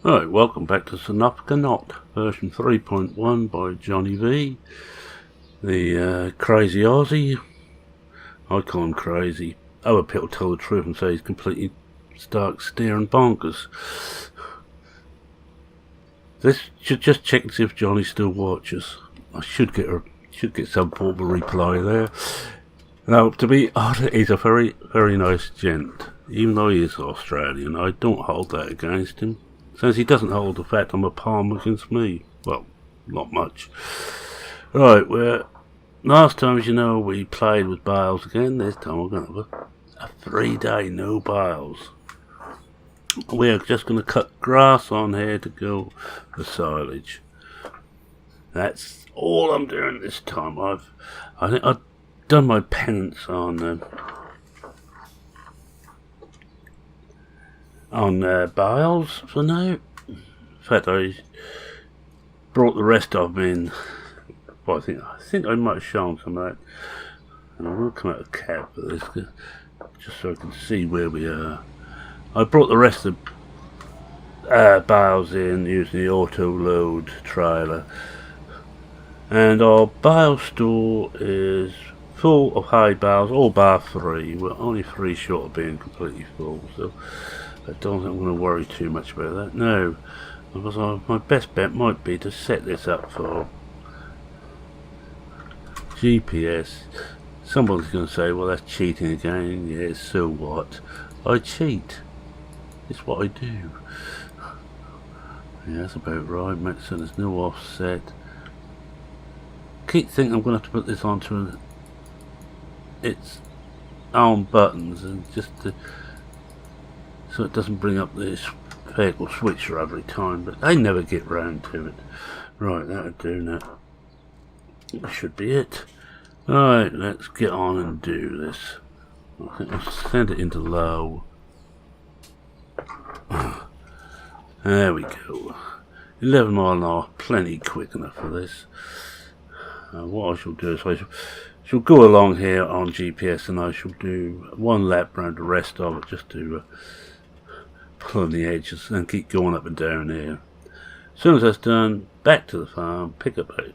Alright, welcome back to Sosnovka NOT, version 3.1 by Johnny Vee, the crazy Aussie. I call him crazy. Other people tell the truth and say he's completely stark staring bonkers. This should just check and see if Johnny still watches. I should get some form of reply there. Now, to be honest, he's a very, very nice gent. Even though he is Australian, I don't hold that against him. Since he doesn't hold the fact I'm a palm against me. Well, not much. Right, well, last time, as you know, we played with bales again. This time we're going to have a 3-day no bales. We're just going to cut grass on here to go for silage. That's all I'm doing this time. I think I've done my penance on bales for now. In fact, I brought the rest of them in. Well, I think I might have shown some of that. And I will come out of cab for this, just so I can see where we are. I brought the rest of bales in using the auto load trailer, and our bale store is full of hay bales, all bar 3. We're only 3 short of being completely full, so I don't think I'm going to worry too much about that. No, because my best bet might be to set this up for GPS. Somebody's going to say, well, that's cheating again. Yeah, so what? I cheat. It's what I do. Yeah, that's about right, mate. So there's no offset. Keep thinking I'm going to have to put this onto its own buttons, and just so it doesn't bring up this vehicle switcher every time, but I never get round to it. Right, that'll do now. That should be it. Alright, let's get on and do this. I think I'll send it into low. There we go. 11 mile an hour, plenty quick enough for this. What I shall do is I shall go along here on GPS, and I shall do 1 lap around the rest of it, just to pull on the edges and keep going up and down here. As soon as that's done, back to the farm, pick up a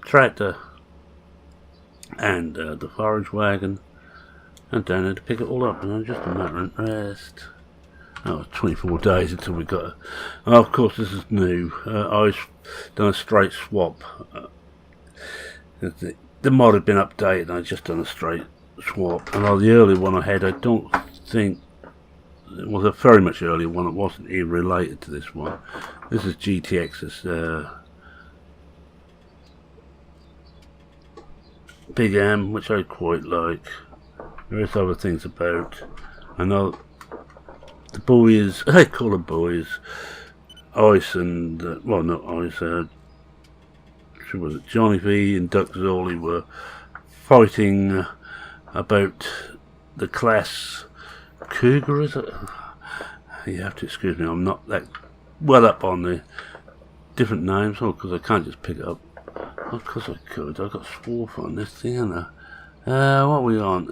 tractor and the forage wagon, and down there to pick it all up, and then just a matter of rest. That was 24 days until we got it. Oh, of course, this is new. I've done a straight swap. The mod had been updated, and I just done a straight swap. And the early one I had, I don't think it was a very much earlier one. It wasn't even related to this one. This is GTX's Big M, which I quite like. There is other things about. I know the boys, I call them boys, Ice and, well, not Ice, who was it, Johnny Vee and Duck Zolly were fighting about the class Cougar, is it? You have to excuse me, I'm not that well up on the different names, because I can't just pick it up. Of course I could. I've got swarf on this thing, haven't I? What are we on?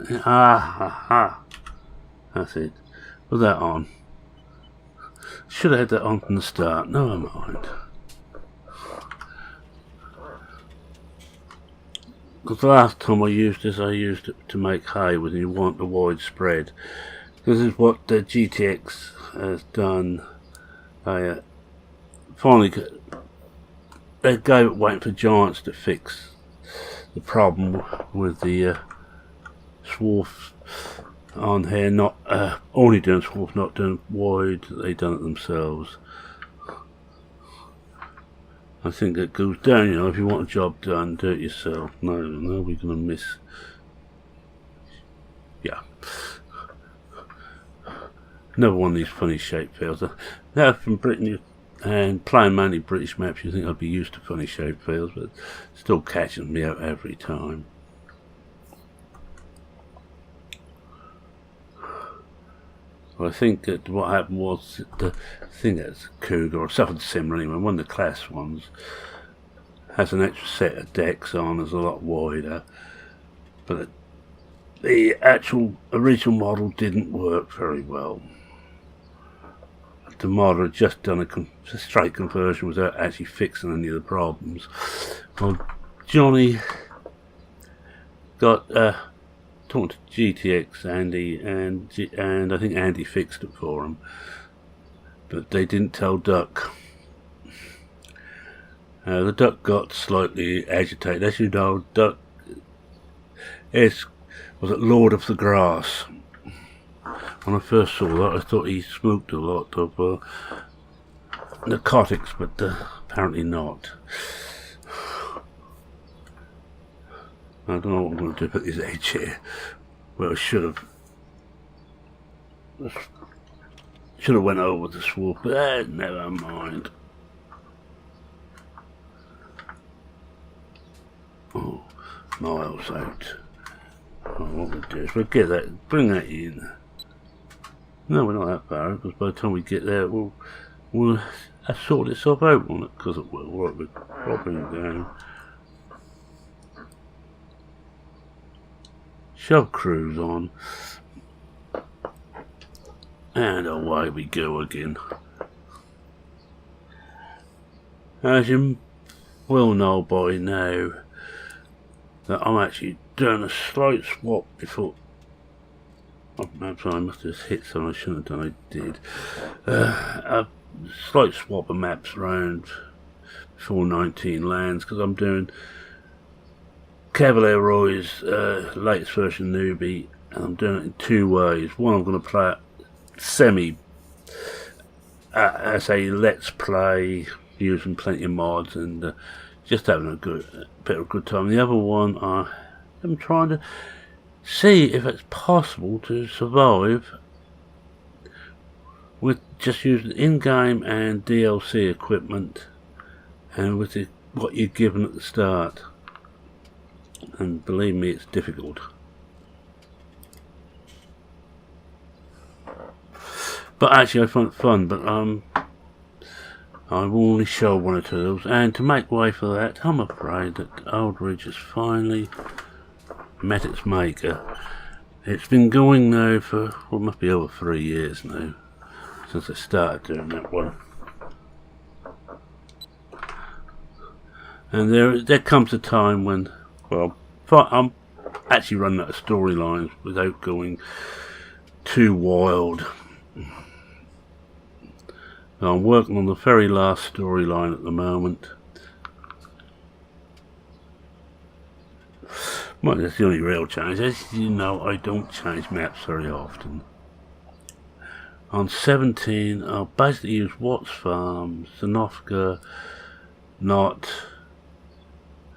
That's it. Put that on. Should have had that on from the start. Never mind. Because the last time I used this, I used it to make hay when you want a wide spread. This is what the GTX has done. I finally they gave it waiting for Giants to fix the problem with the swarf on here, not only doing swarf, not doing wide. They done it themselves. I think it goes down, you know, if you want a job done, do it yourself. No, we're gonna miss. Yeah. Another one of these funny shape fields. Now from Britain, and playing mainly British maps, you think I'd be used to funny shape fields, but still catching me out every time. I think that what happened was the thing that's Cougar or something similar anyway, one of the class ones has an extra set of decks on, is a lot wider, but the actual original model didn't work very well. the modder had just done a straight conversion without actually fixing any of the problems. Well, Johnny got talking to GTX Andy, and I think Andy fixed it for him, but they didn't tell Duck. The Duck got slightly agitated. As you know, Duck was at Lord of the Grass. When I first saw that, I thought he smoked a lot of narcotics, but apparently not. I don't know what I'm going to do about this edge here. Well, I should have went over the swap, but never mind. Oh, miles out. Oh, what we'll do is we'll get that, bring that in. No, we're not that far, because by the time we get there, we'll sort itself out, won't it? Because it will work with dropping it down. Shove cruise on, and away we go again. As you will know by now, that I'm actually doing a slight swap before. Oh, I'm sorry, I must have just hit something I shouldn't have done. I did. A slight swap of maps around before 19 lands, because I'm doing Cavalier Roy's latest version newbie, and I'm doing it in two ways. One, I'm going to play it as a let's play, using plenty of mods and just having a bit of a good time. The other one, I'm trying to see if it's possible to survive with just using in-game and DLC equipment, and with what you're given at the start. And believe me, it's difficult. But actually I find it fun, but I will only show one or two of those. And to make way for that, I'm afraid that Aldridge has finally met its maker. It's been going now for, well, it must be over 3 years now, since I started doing that one. And there comes a time when, well, I'm actually running out of storylines without going too wild. I'm working on the very last storyline at the moment. Well, that's the only real change. As you know, I don't change maps very often. On 17, I'll basically use Watts Farm, Sosnovka NOT,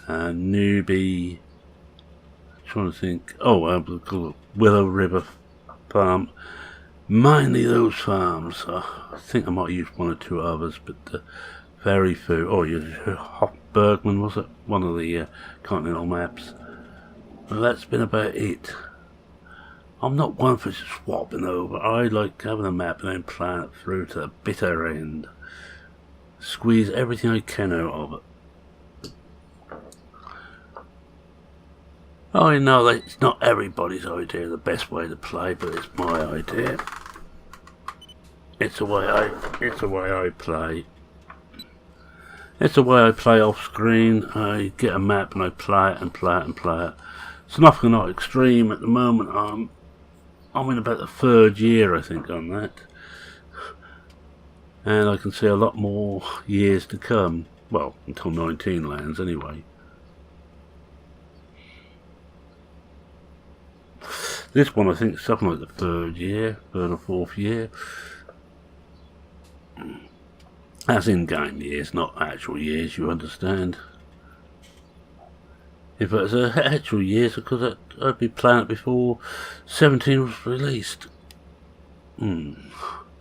Newbie. Trying to think. Oh, Willow River Farm. Mainly those farms. I think I might use one or two others, but very few. Oh, you Bergman, was it? One of the continental maps. Well, that's been about it. I'm not one for swapping over. I like having a map and then playing it through to the bitter end. Squeeze everything I can out of it. I know that it's not everybody's idea the best way to play, but it's my idea. It's the way I play. It's the way I play off screen. I get a map and I play it and play it and play it. Sosnovka NOT Extreme at the moment. I'm in about the 3rd year, I think, on that, and I can see a lot more years to come. Well, until 19 lands anyway. This one I think is something like the 3rd or 4th year. That's in-game years, not actual years, you understand. If it was actual years, because I'd be playing it before 17 was released.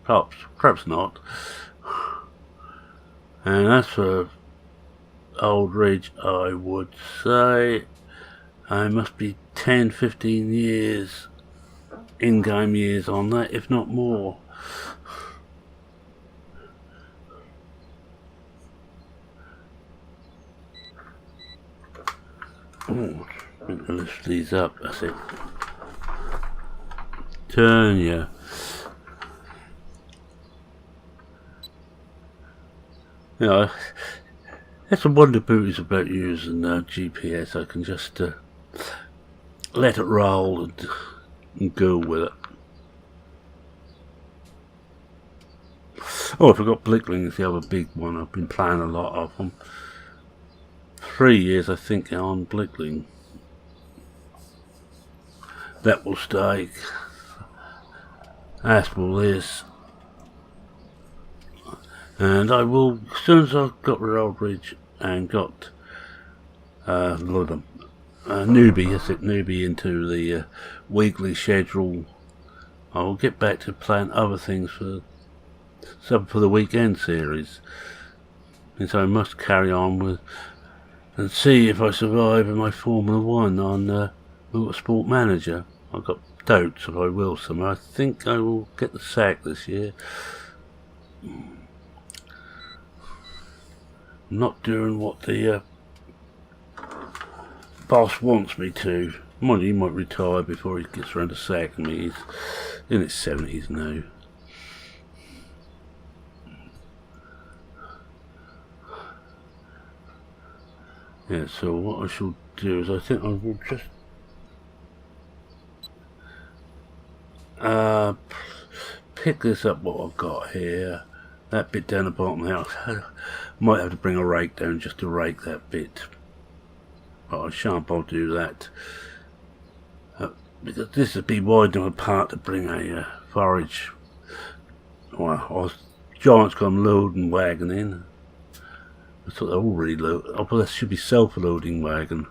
Perhaps not. And as for Aldridge, I would say I must be 10-15 years in-game years on that, if not more. Oh, I'm going to lift these up, that's it. Turn, yeah. You know, that's what Wonder Boot is about, using GPS. I can just let it roll and go with it. Oh, I forgot Blickling is the other big one. I've been playing a lot of them. 3 years, I think, on Blickling. That will stay. As will this. And I will, as soon as I've got Ridge and got newbie into the weekly schedule, I will get back to playing other things for the weekend series. And so I must carry on with and see if I survive in my Formula 1 on Motorsport Manager. I've got doubts if I will somewhere. I think I will get the sack this year. I'm not doing what the boss wants me to. He might retire before he gets around to sacking me. He's in his 70s now. Yeah, so what I shall do is I think I will just pick this up, what I've got here, that bit down the bottom of the house. Might have to bring a rake down just to rake that bit, but I shan't. I'll do that because this would be wide enough apart to bring a forage or giant's come loading wagon in. I thought they already load. Oh, but that should be self-loading wagon.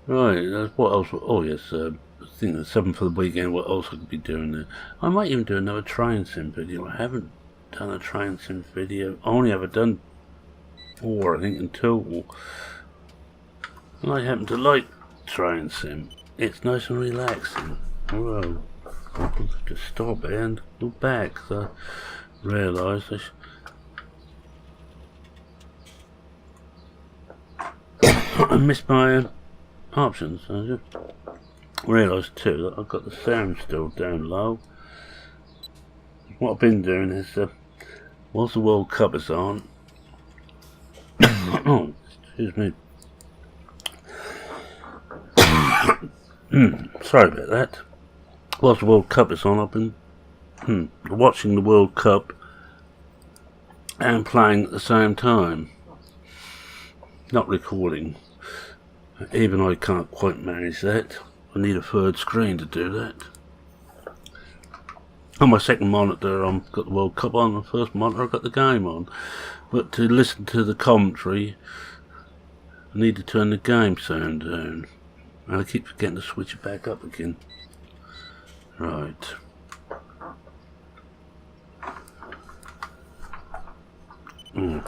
Right, what else? Oh yes, I think the 7 for the weekend. What else I could be doing there? I might even do another train sim video. I haven't done a train sim video. I only ever done 4, I think, in total. And I happen to like train sim. It's nice and relaxing. Whoa, I'll have to stop and go back. So I realised I missed my options. I just realised too that I've got the sound still down low. What I've been doing is whilst the World Cup is on oh, excuse me. Sorry about that. Whilst the World Cup is on, I've been watching the World Cup and playing at the same time. Not recording. Even I can't quite manage that. I need a third screen to do that. On my second monitor I've got the World Cup on, the first monitor I've got the game on. But to listen to the commentary I need to turn the game sound down. And I keep forgetting to switch it back up again. Right. Now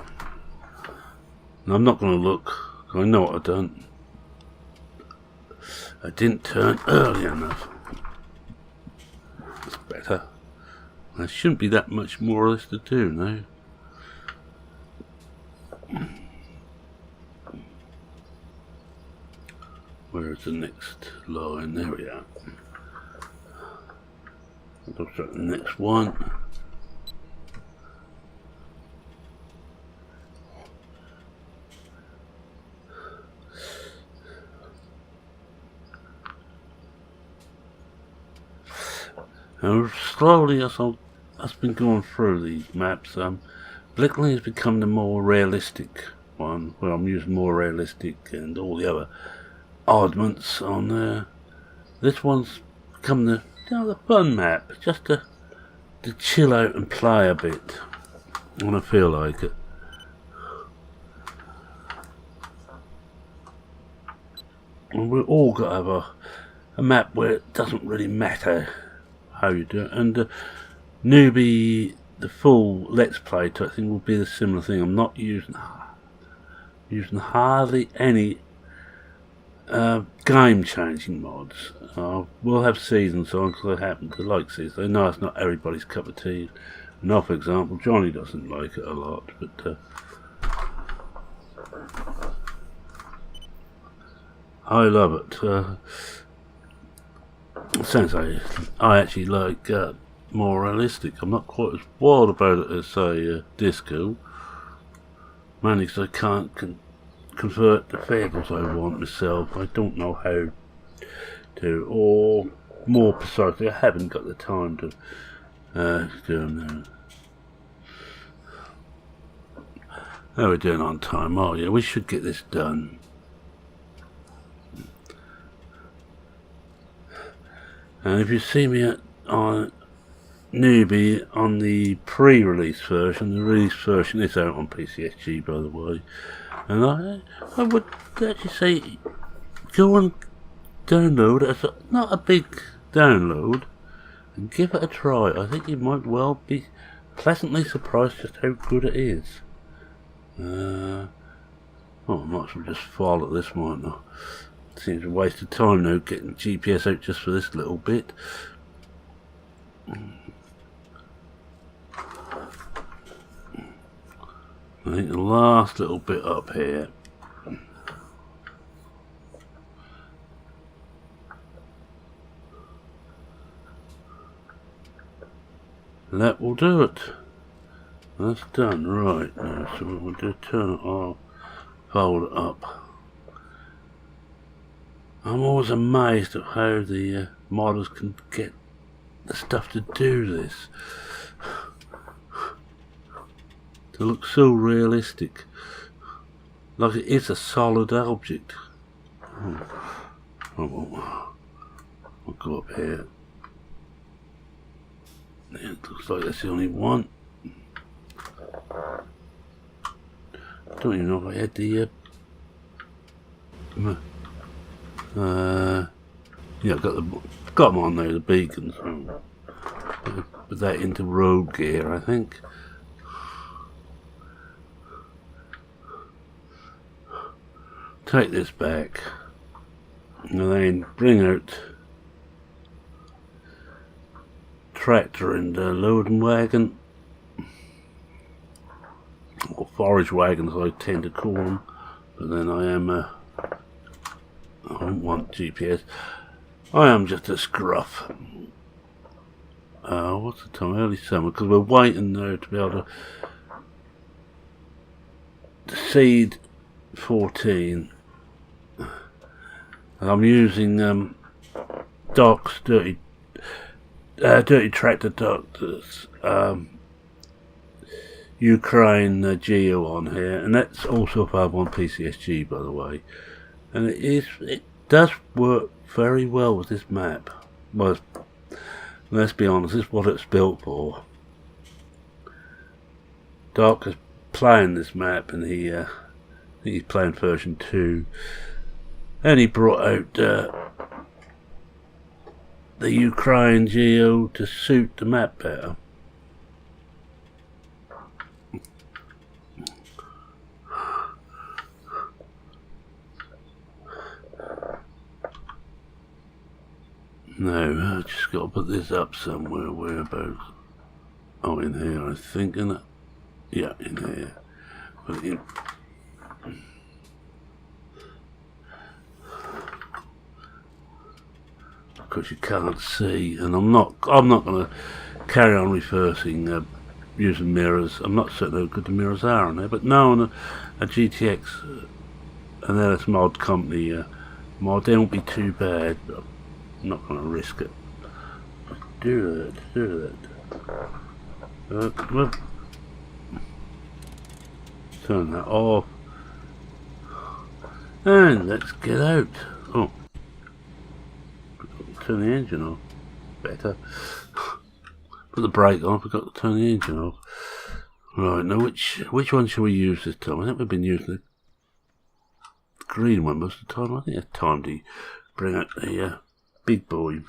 I'm not going to look. I know what I've done. I didn't turn early enough. That's better. There shouldn't be that much more of this to do now. Where's the next line? There we are. Looks like the next one. And slowly, as I've been going through these maps, Blickling has become the more realistic one, where I'm using more realistic and all the other oddments on there. This one's become the fun map, just to chill out and play a bit when I feel like it. And we've all got to have a map where it doesn't really matter how you do it, and newbie, the full let's play type thing will be the similar thing. I'm not using hardly any game changing mods. We'll have seasons on because I happen to like seasons. I know it's not everybody's cup of tea. Now, for example, Johnny doesn't like it a lot, but I love it. Sounds like I actually like more realistic. I'm not quite as wild about it as say disco, mainly because I can't convert the pedals I want myself. I don't know how to, or more precisely, I haven't got the time to do them now. How are we doing on time? Oh yeah, we should get this done. And if you see me on newbie on the pre-release version, the release version is out on PCSG, by the way. And I would actually say go and download it. It's not a big download, and give it a try. I think you might well be pleasantly surprised just how good it is. I might as well just follow this, mightn't I? Seems a waste of time now getting GPS out just for this little bit. I think the last little bit up here. That will do it. That's done. Right now, so we'll do turn it off, fold it up. I'm always amazed at how the modders can get the stuff to do this. To look so realistic. Like it is a solid object. I'll go up here. Yeah, it looks like that's the only one. Don't even know if I had the yeah, I've got them on there, the beacons. Put that into road gear, I think. Take this back, and then bring out tractor and loading wagon, or forage wagon as I tend to call them. But then I don't want GPS. I am just a scruff. What's the time? Early summer, because we're waiting now to be able to seed 14. And I'm using Doc's dirty tractor doctors, Ukraine Geo on here, and that's also available on PCSG, by the way. And it does work very well with this map. Well, let's be honest, this is what it's built for. Doc is playing this map, and he's playing version 2, and he brought out the Ukraine Geo to suit the map better. No, I just got to put this up somewhere. Whereabouts? Oh, in here, I think, isn't it? Yeah, in here. Put it in. Because you can't see, and I'm not going to carry on reversing using mirrors. I'm not certain how good the mirrors are on there, but no, on a GTX, an LS mod company mod, they won't be too bad. But I'm not going to risk it. Do that. Turn that off, and let's get out. Oh. Turn the engine off. Better. Put the brake on. Forgot to turn the engine off. Right, now which one shall we use this time? I think we've been using the green one most of the time. I think it's time to bring out the big boy.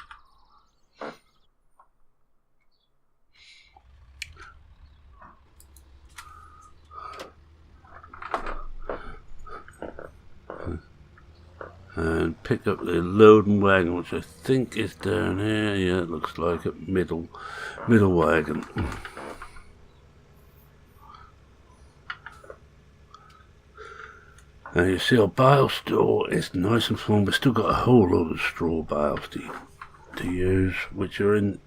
And pick up the loading wagon, which I think is down here. Yeah, it looks like it. Middle wagon. Now you see our bale store is nice and full. We've still got a whole load of straw bales to use, which are in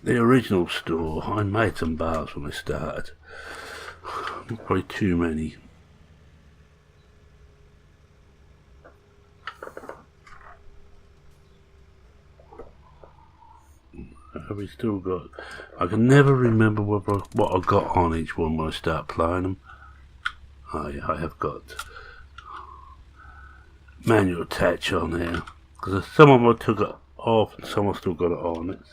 the original store. I made some bales when I started. Probably too many. Have we still got? I can never remember what I got on each one when I start playing them. I have got manual attach on here because some of them I took it off and some I still got it on.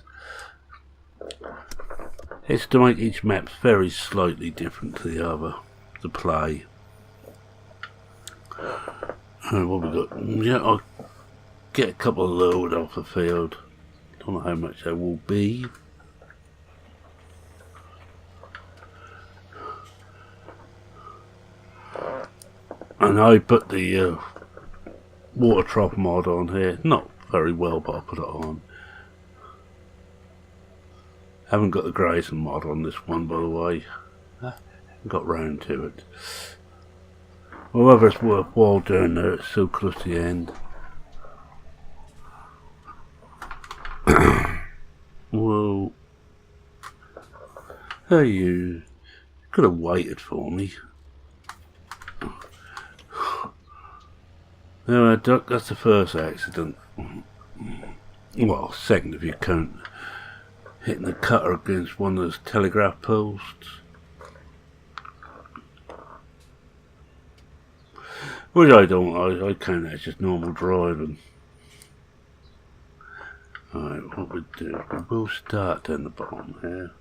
It's to make each map very slightly different to the other to play. What we got? Yeah, I'll get a couple of load off the field. Don't know how much that will be. And I put the water trough mod on here. Not very well, but I put it on. Haven't got the grazing mod on this one, by the way. Haven't got round to it. However, it's worthwhile doing there. It's so close to the end. Whoa. Hey, you could have waited for me. No, Duck, that's the first accident. Well, second if you count hitting the cutter against one of those telegraph posts. Which I don't, I count that as just normal driving. Alright, what we do, we will start down the bottom here.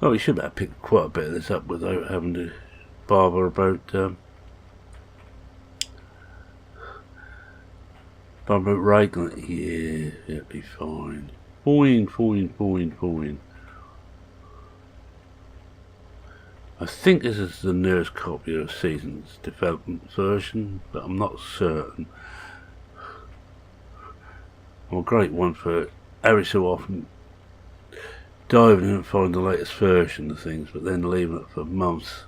Oh, we should have picked quite a bit of this up without having to bother about writing it. Yeah, it'll be fine. Fine. I think this is the newest copy of Season's development version, but I'm not certain. Well, a great one for every so often diving in and finding the latest version of things, but then leaving it for months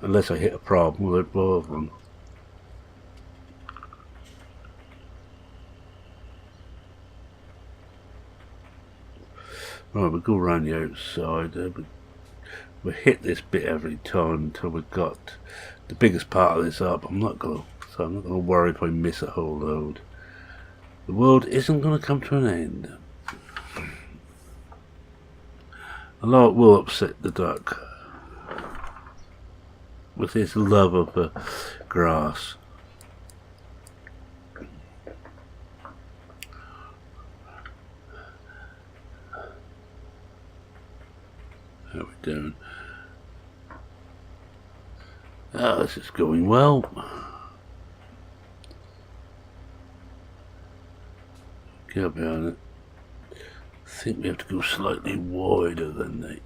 unless I hit a problem without bothering. Right, we go around the outside. We hit this bit every time until we've got the biggest part of this up. I'm not gonna worry if I miss a whole load. The world isn't gonna come to an end. A lot will upset the duck with his love of the grass. How are we doing? Oh, this is going well. Get behind it. I think we have to go slightly wider than the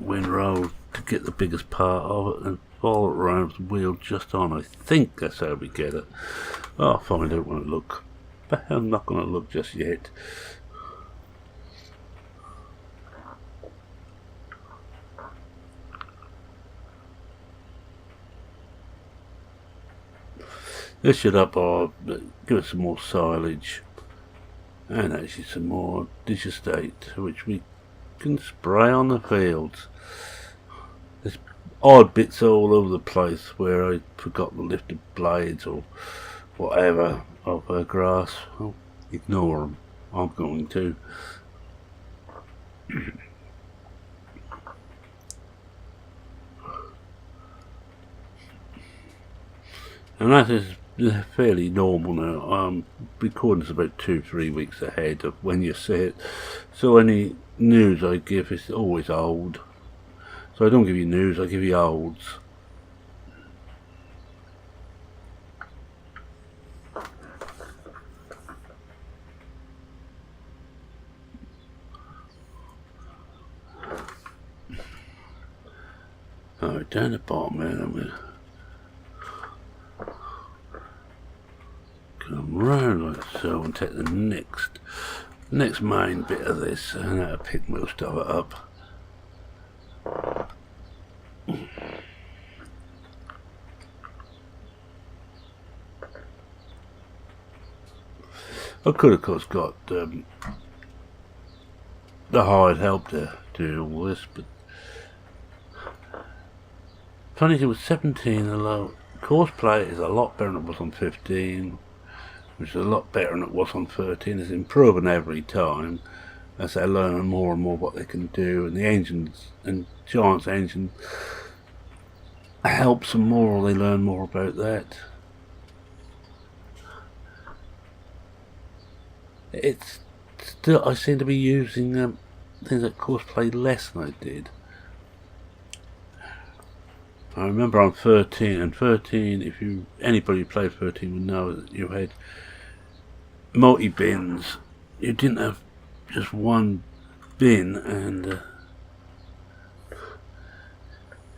windrow to get the biggest part of it and follow it around the wheel just on. I think that's how we get it. I'll find out when I look, but I'm not going to look just yet. This should give it some more silage and actually some more digestate, which we can spray on the fields. There's odd bits all over the place where I forgot to lift the blades or whatever of grass. Well, ignore them. I'm going to. And that is fairly normal now. Recording is about 2-3 weeks ahead of when you see it, so any news I give is always old. So I don't give you news, I give you olds. Alright, down the bottom there, I'm going to come round like so and take the next main bit of this and I'll pick most of it up. I could of course got the hired help to do all this, but funny thing with 17 alone, course play is a lot better than it was on 15, which is a lot better than it was on 13. It's improving every time as they learn more and more what they can do, and the engines and Giant's engine helps them more, they learn more about that. It's still, I seem to be using things like course play less than I did. I remember on 13, and 13, if anybody who played 13 would know that you had multi-bins. You didn't have just one bin, and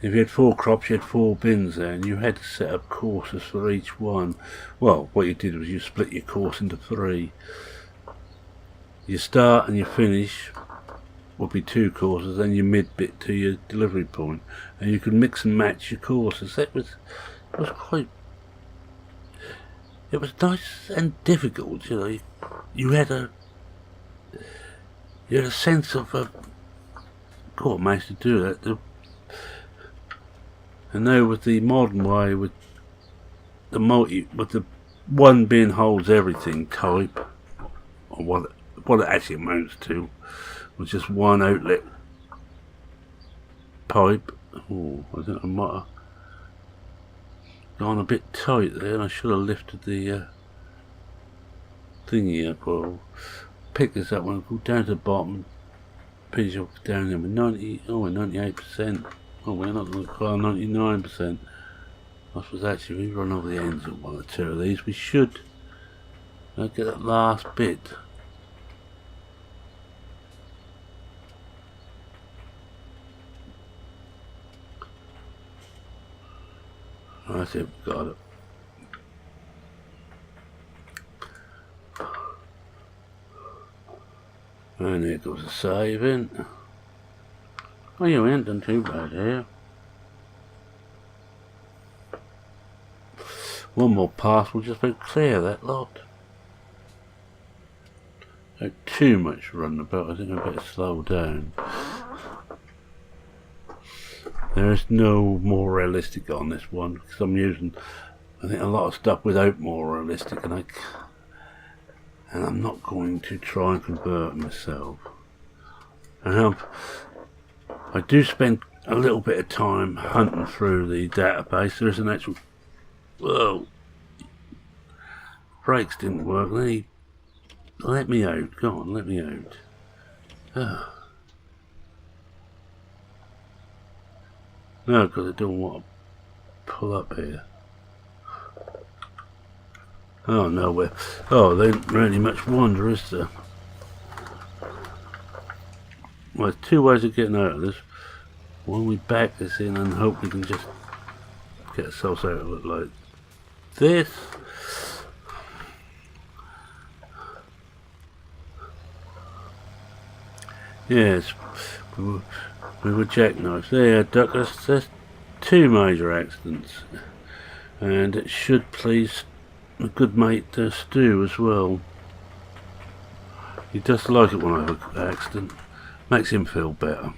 if you had 4 crops, you had 4 bins there, and you had to set up courses for each one. Well, what you did was you split your course into 3. Your start and your finish would be 2 courses, then your mid bit to your delivery point, and you could mix and match your courses. It was nice and difficult, you know. You had a sense of God, I managed to do that. And now with the modern way, with the one bin holds everything type, or what it actually amounts to, was just one outlet pipe. Oh, I think I might have gone a bit tight there, and I should have lifted the thingy up. Well, pick this up and go down to the bottom, finish up down there with 98%. Oh, we're not going to call 99%. I suppose actually we run over the ends of 1 or 2 of these. We should get that last bit. I think we've got it. And there goes the saving. Oh, you ain't done too bad here. One more pass will just about clear that lot. Not too much running about, I think I better slow down. There is no more realistic on this one, because I'm using, I think, a lot of stuff without more realistic, and I'm not going to try and convert myself. And I do spend a little bit of time hunting through the database. There is an actual, whoa, brakes didn't work. Let me out. Go on, let me out. Oh. No, because I don't want to pull up here. Oh, nowhere. Oh, there ain't really much wonder, is there? Well, there's 2 ways of getting out of this. One, we back this in and hope we can just get ourselves out of it like this. Yes, we were jackknifes. There, Duck, there's 2 major accidents, and it should please a good mate Stu as well. He does like it when I have an accident. Makes him feel better.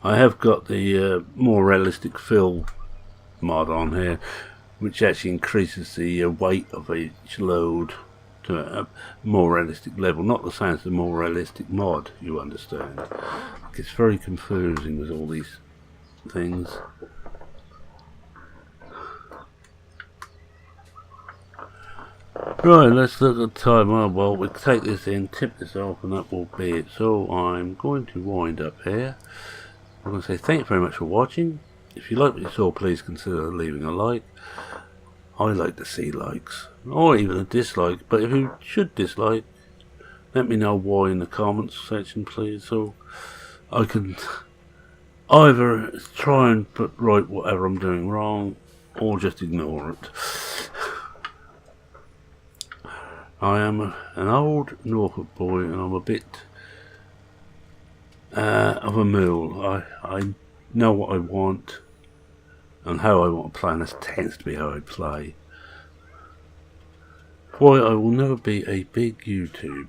I have got the more realistic fill mod on here, which actually increases the weight of each load to a more realistic level. Not the same as the more realistic mod, you understand. It gets very confusing with all these things. Right, let's look at the time. Oh, well, we'll take this in, tip this off, and that will be it. So I'm going to wind up here. I'm going to say thank you very much for watching. If you like what you saw, please consider leaving a like. I like to see likes, or even a dislike, but if you should dislike, let me know why in the comments section, please, so I either try and put right whatever I'm doing wrong, or just ignore it. I am an old Norfolk boy, and I'm a bit of a mule. I know what I want and how I want to play, and this tends to be how I play. Why I will never be a big YouTuber,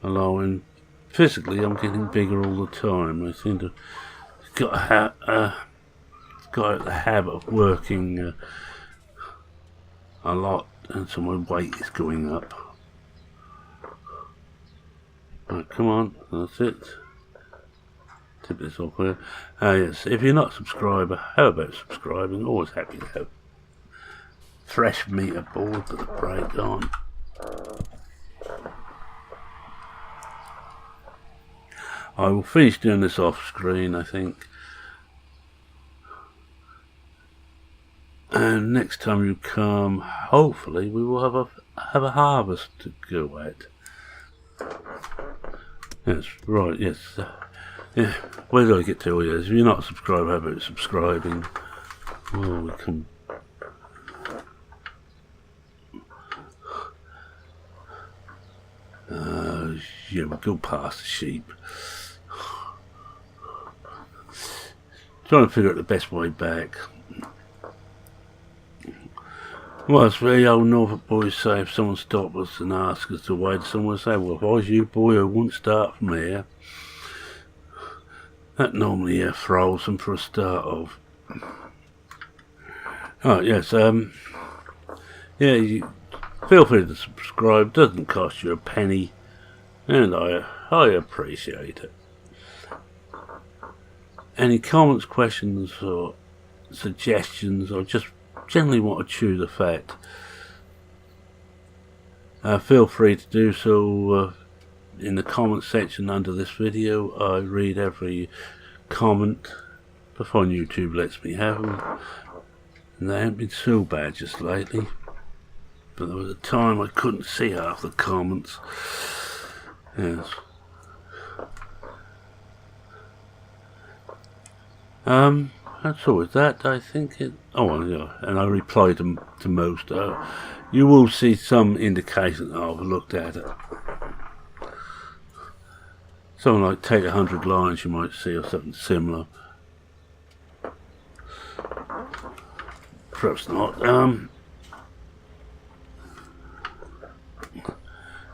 allowing physically I'm getting bigger all the time. I seem to got the habit of working a lot, and so my weight is going up. Right, come on, that's it. Tip this off here. Yes, if you're not a subscriber, how about subscribing? Always happy to have fresh meat aboard, put the brake on. I will finish doing this off screen, I think. And next time you come, hopefully we will have a harvest to go at. Yes, right, yes. Yeah, where did I get to? Oh, yes, if you're not subscribed, how about subscribing? Oh, we can. Yeah, we'll go past the sheep. Trying to figure out the best way back. Well, it's very old Norfolk boys say if someone stopped us and asked us the way, someone would say, well, if I was you, boy, I wouldn't start from here. That normally throws them for a start of. Oh, yes, yeah, you feel free to subscribe, doesn't cost you a penny, and I appreciate it. Any comments, questions, or suggestions, or just generally want to chew the fat, feel free to do so in the comment section under this video. I read every comment, before YouTube lets me have them, and they haven't been so bad just lately, but there was a time I couldn't see half the comments. Yes. That's all with that, I think. Oh, yeah, and I replied to most. You will see some indication that I've looked at it. Something like take 100 lines, you might see, or something similar. Perhaps not.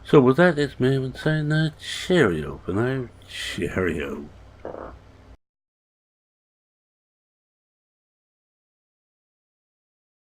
So with that, it's me saying cheerio for now. Cheerio.